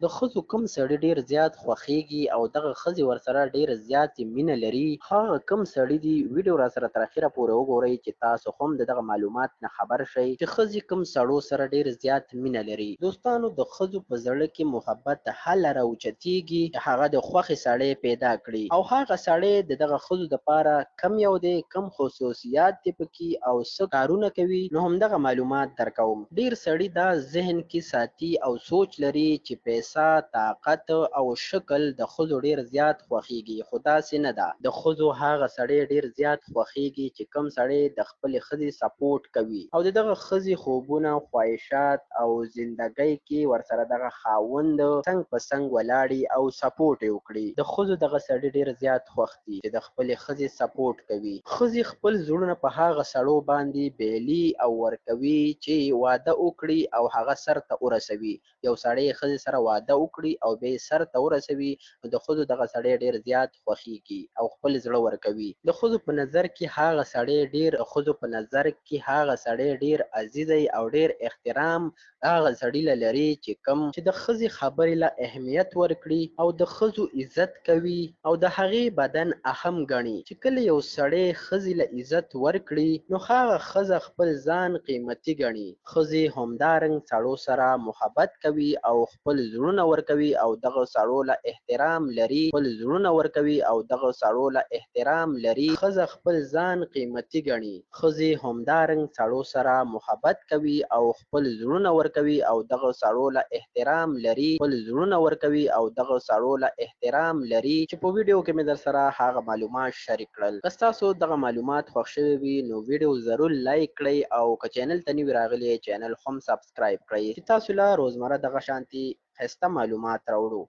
د ښځو کوم سړي ډېر زیات خوښیږي او دغه ښځې ورسره ډېره زیاتې مینه لري، هغه کوم سړي دي ویډیو راسره تر اخره پورې وګورئ چې تاسو هم د دغه معلومات نه خبر شئ چې ښځې کوم سړو سره ډېر زیات مینه لري. دوستانو، د ښځو په زړه کې محبت هله راوچتېږي چې هغه د خوښې سړی پیدا کړي او هغه سړی د دغه ښځو دپاره کم یو دی، کم خصوصیات دي پکې او څه کارونه کوي، نو همدغه معلومات درکوم. ډېر سړي دا ذهن کې ساتي او سوچ لري چې پیسه، طاقت او شکل د ښځو ډېر زیات خوښیږي، خو داسې نه ده. د ښځو هغه سړی ډېر زیات خوښیږي چې کوم سړی د خپلې ښځې سپورټ کوي او د دغه ښځې خوبونه، خواهشات او زندګۍ کې ورسره دغه خاوند څنګ په څنګ ولاړي او سپورټ یې وکړي. د ښځو دغه سړي ډېر زیات خوښ دي چې د خپلې ښځې سپورټ کوي. ښځې خپل زړونه په هغه سړو باندې بیلي او ورکوي چې واده وکړي او هغه سر ته ورسوي. یو سړی ښځې سره واده وکړي او بیا یې سر ته ورسوي، نو د ښځو دغه سړی ډېر زیات خوښیږي او خپل زړه ورکوي. د ښځو په نظر کې هغه سړی ډېر عزیزی او ډېر احترام هغه سړي له لري چې کوم چې د ښځې خبرې له اهمیت ورکړي او د ښځو عزت کوي او د هغې بدن اهم ګڼي. چې کله یو سړی ښځې له عزت ورکړي، نو هغه ښځه خپل ځان قیمتي ګڼي. ښځې همدارنګ سړو سره محبت کوي او خپل زړونه ورکوي او دغه سړو له احترام لري، ښځه خپل ځان قیمتي ګڼي. ښځې همدارنګ سړو سره محبت کوي او خپل زړونه ورکوي او دغه سړو له احترام لري چې په ویډیو کې مې در سره هغه معلومات شریک کړل. که ستاسو دغه معلومات خوښ شوي وي نو ویډیو ضرور لایک کړئ او که چینل ته نوي راغلي چینل هم سبسکرایب کړئ چې تاسو له روزمره دغه شانتي ښایسته معلومات راوړو.